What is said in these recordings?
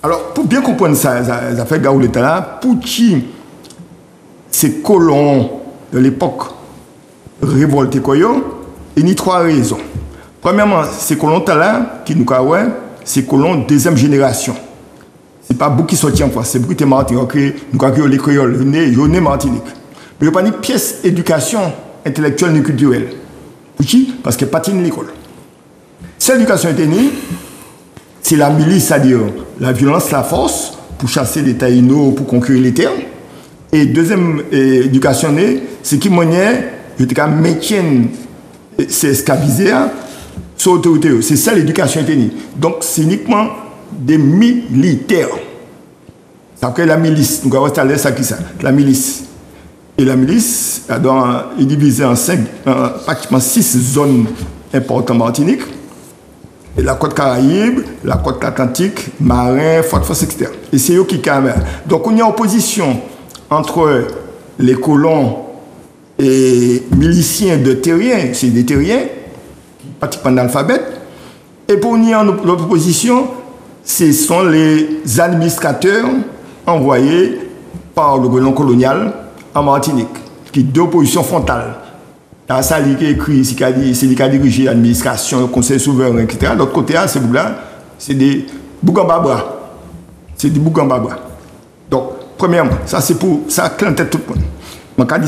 Alors, pour bien comprendre ça fait Gaoulé là, pour qui ces colons de l'époque révoltés, il y a 3 raisons. Premièrement, ces colons là, qui nous ont ces colons deuxième génération. Ce n'est pas beaucoup qui sont en France, c'est beaucoup qui Martinique, nous avons les créoles, ils sont Martinique. Mais il n'y a pas une pièce d'éducation intellectuelle ni culturelle. Pourquoi? Parce que pas de l'école. Cette éducation est née, c'est la milice, c'est-à-dire la violence, la force, pour chasser les taïnos, pour conquérir les terres. Et deuxième éducation, c'est qui moyen, je te maintienne ces esclavisés sur l'autorité. C'est ça l'éducation est née. Donc c'est uniquement des militaires. Ça s'appelle la milice. Nous avons installé ça qui ça, la milice. Et la milice est divisée en pratiquement 6 zones importantes en Martinique. Et la côte Caraïbe, la côte Atlantique, Marin, Fort-de-France, etc. Et c'est eux qui caméra. Donc on est en opposition entre les colons et miliciens de terriens, c'est des terriens, pratiquement analphabètes. Et pour nous en opposition, ce sont les administrateurs envoyés par le gouvernement colonial en Martinique, qui est d'opposition frontale. Dans ça, il est écrit, c'est lui qui a dirigé l'administration, le conseil souverain, etc. De l'autre côté, c'est des Bougambabra. C'est des Bougambabra. Donc, premièrement, ça c'est pour ça clair tête tout le monde. Donc, quand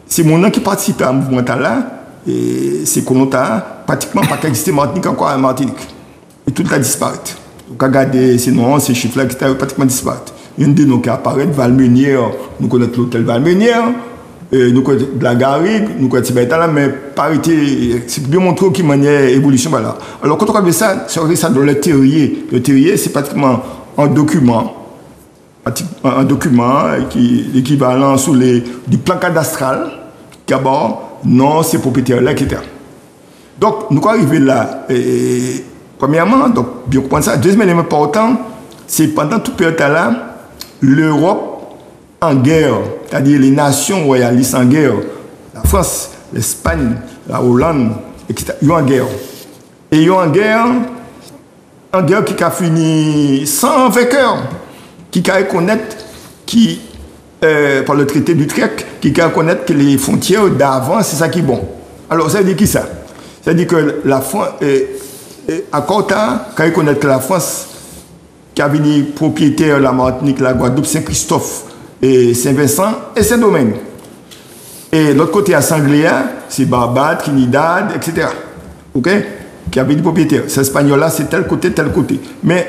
c'est mon nom qui participe à ce mouvement-là, et c'est qu'on a pratiquement pas existé Martinique encore en Martinique. Et tout a disparu. Donc, regardez ces noms, ces chiffres-là qui ont pratiquement disparu. Il y a des noms qui apparaissent, Valmenière, nous connaissons l'hôtel Valmenière, nous connaissons la Garrigue, nous connaissons Tibetala, mais parité, c'est bien montrer qu'il y a une évolution. Voilà. Alors, quand on regarde ça, c'est ça dans le terrier. Le terrier, c'est pratiquement un document qui est l'équivalent sous du plan cadastral, qui a non, ces propriétaires-là, etc. Donc, nous arrivons là, premièrement, donc, bien comprendre ça. Deuxième élément important, c'est pendant toute période-là, l'Europe en guerre, c'est-à-dire les nations royalistes en guerre, la France, l'Espagne, la Hollande, etc., ils sont en guerre. Et ils sont en guerre qui a fini sans vainqueur, qui a reconnaître par le traité d'Utrecht, qui a reconnaître que les frontières d'avant, c'est ça qui est bon. Alors, ça veut dire qui ça? Ça veut dire que la France, à Corta, qui a reconnaître que la France, qui a venu propriétaire de la Martinique, la Guadeloupe, Saint-Christophe et Saint-Vincent et Saint-Domingue. Et l'autre côté à Sangléa, c'est Barbade, Trinidad, etc. OK? Qui a venu propriétaire. Ces Espagnols-là, c'est tel côté. Mais,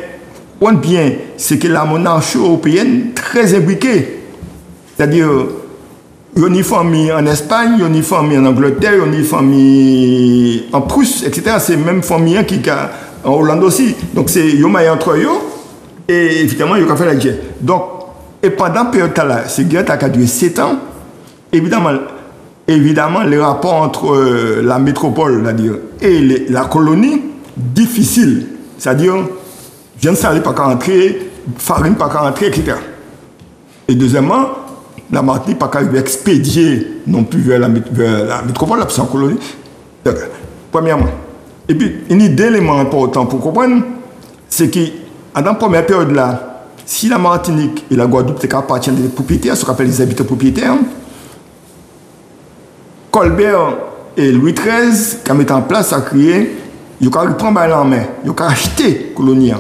on bien, c'est que la monarchie européenne très imbriquée. C'est-à-dire, il y a une famille en Espagne, il y a une famille en Angleterre, il y a une famille en Prusse, etc. C'est même famille qui a en Hollande aussi. Donc, c'est Yoma entre eux. Et évidemment, il y a fait la guerre. Donc, et pendant cette période-là, cette guerre qui a duré 7 ans, évidemment, les rapports entre la métropole, c'est-à-dire, et la colonie, difficiles. C'est-à-dire, viande salée pas qu'à rentrer, farine pas qu'à rentrer, etc. Et deuxièmement, la Martinique pas qu'à expédier non plus vers la métropole, la colonie. Premièrement. Et puis, un élément important pour comprendre, c'est que dans la première période là, si la Martinique et la Guadeloupe appartiennent des propriétaires, ce qu'on appelle les habitants propriétaires, Colbert et Louis XIII, qui ont mis en place, a créé, ils ont reprendre en main, ils ont acheté la colonie,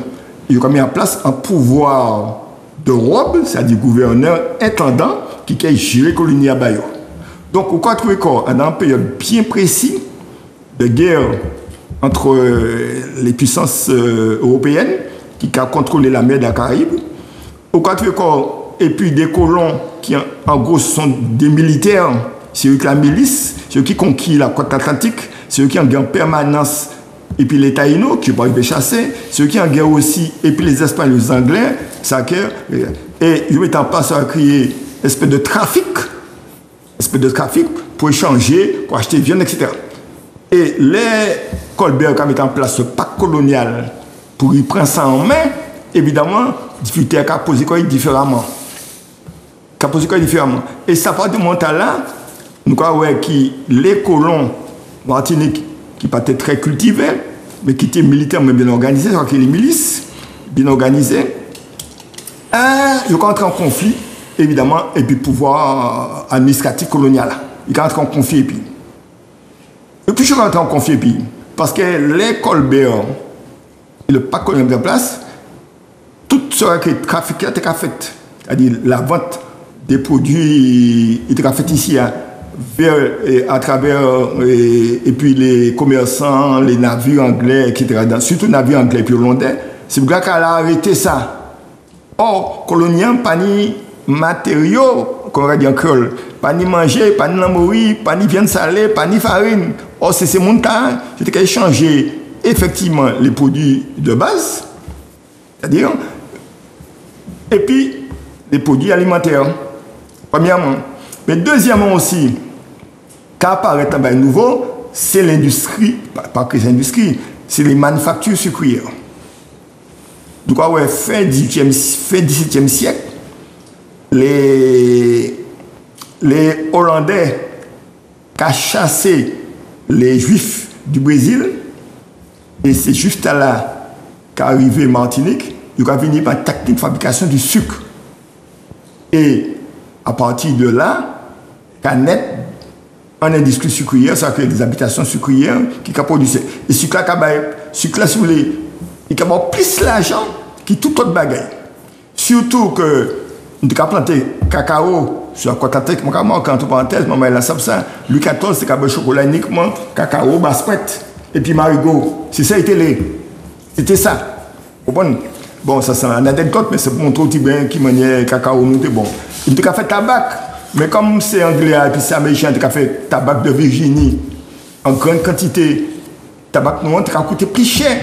ils ont mis en place un pouvoir de robe, c'est-à-dire gouverneur intendant, qui a géré la colonie à Bayo. Donc, on peut trouver dans une période bien précise de guerre entre les puissances européennes, qui a contrôlé la mer de la Caraïbe. Et puis des colons qui, en gros, sont des militaires, c'est eux qui la milice, c'est eux qui conquis la côte atlantique, c'est eux qui ont en guerre en permanence, et puis les taïnos qui vont chasser, c'est eux qui ont en guerre aussi, et puis les Espagnols, les Anglais, ça et ils mettent en place à créer une espèce de trafic pour échanger, pour acheter viande, etc. Et les Colbert qui ont mis en place ce pacte colonial pour y prendre ça en main, évidemment, difficulté à poser quoi différemment. Et ça part de moment là, nous croyons que les colons Martinique qui pas très cultivés, mais qui étaient militaires mais bien organisés, c'est les milices, bien organisé. Il rentre en conflit, évidemment, et puis pouvoir administratif colonial. Il rentre en conflit, et puis je rentre en conflit, et puis, parce que les Colbert et le pacte colonial de place, tout ce qui est trafiqué est fait. C'est-à-dire la vente des produits est fait ici, à travers et puis les commerçants, les navires anglais, etc. Surtout les navires anglais et puis hollandais. C'est pour ça qu'elle a arrêté ça. Or, colonial, pas ni matériaux, comme on dit en créole, pas ni manger, pas ni l'amouri, pas ni viande salée, pas ni farine. Or, c'est ces montagnes qui ont échangé effectivement les produits de base, c'est-à-dire, et puis les produits alimentaires, premièrement. Mais deuxièmement aussi, qu'apparaît un bail nouveau, c'est l'industrie, pas que c'est l'industrie, c'est les manufactures sucrières. Donc, ouais, fin 17e siècle, les Hollandais qui ont chassé les Juifs du Brésil, et c'est juste là qu'arrivé Martinique, ils ont fini par une technique de fabrication du sucre. Et à partir de là, Canette, en industrie sucrière, ça crée des habitations sucrières qui produisent. Et ce sucre-là, si vous voulez, il y a plus l'argent que tout autre bagaille. Surtout que nous avons planté cacao sur la côte atlantique, entre parenthèses, maman, ça, Louis XIV, c'est le chocolat uniquement, cacao, basquette, et puis marigot. C'est ça, c'était ça. Bon, ça c'est un anecdote, mais c'est pour montrer aussi bien qui maniait cacao, nous, bon. Il a fait tabac, mais comme c'est anglais et puis c'est américain, il a fait tabac de Virginie en grande quantité. Tabac noir, il a coûté plus cher.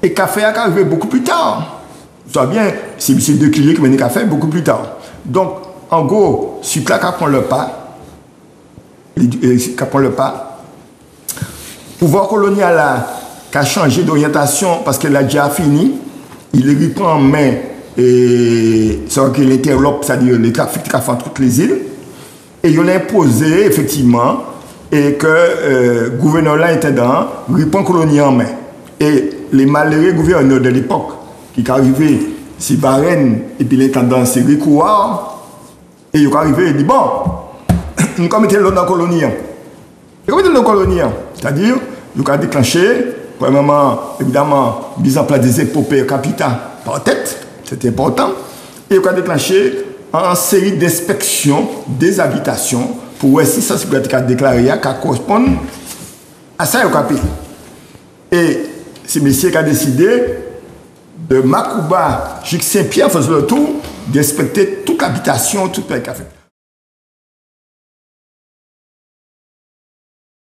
Et café a arrivé beaucoup plus tard. Vous savez bien, c'est M. De Clier qui m'a dit café beaucoup plus tard. Donc, en gros, ce là qui prend le pas, pouvoir colonial qui a changé d'orientation parce qu'il a déjà fini, il reprend en main et ça qu'il interlope, c'est-à-dire les trafics qui font toutes les îles, et il a imposé effectivement et que le gouverneur là intendant reprend colonie en main. Et les malheureux gouverneurs de l'époque qui sont arrivés, c'est Varenne et puis l'intendant c'est Ricouard, et ils sont arrivés et disent bon, nous comme était dans la colonie. Et comme était dans la colonie, c'est-à-dire, ils ont déclenché, premièrement, évidemment, mise en place des épopées capitales par tête, c'était important, et ils ont déclenché une série d'inspections des habitations pour voir si ça c'est déclaré qui correspond à ça. Et c'est monsieur qui a décidé de Macouba jusqu'à Saint-Pierre, faisant le tour, d'inspecter toute l'habitation, tout le café.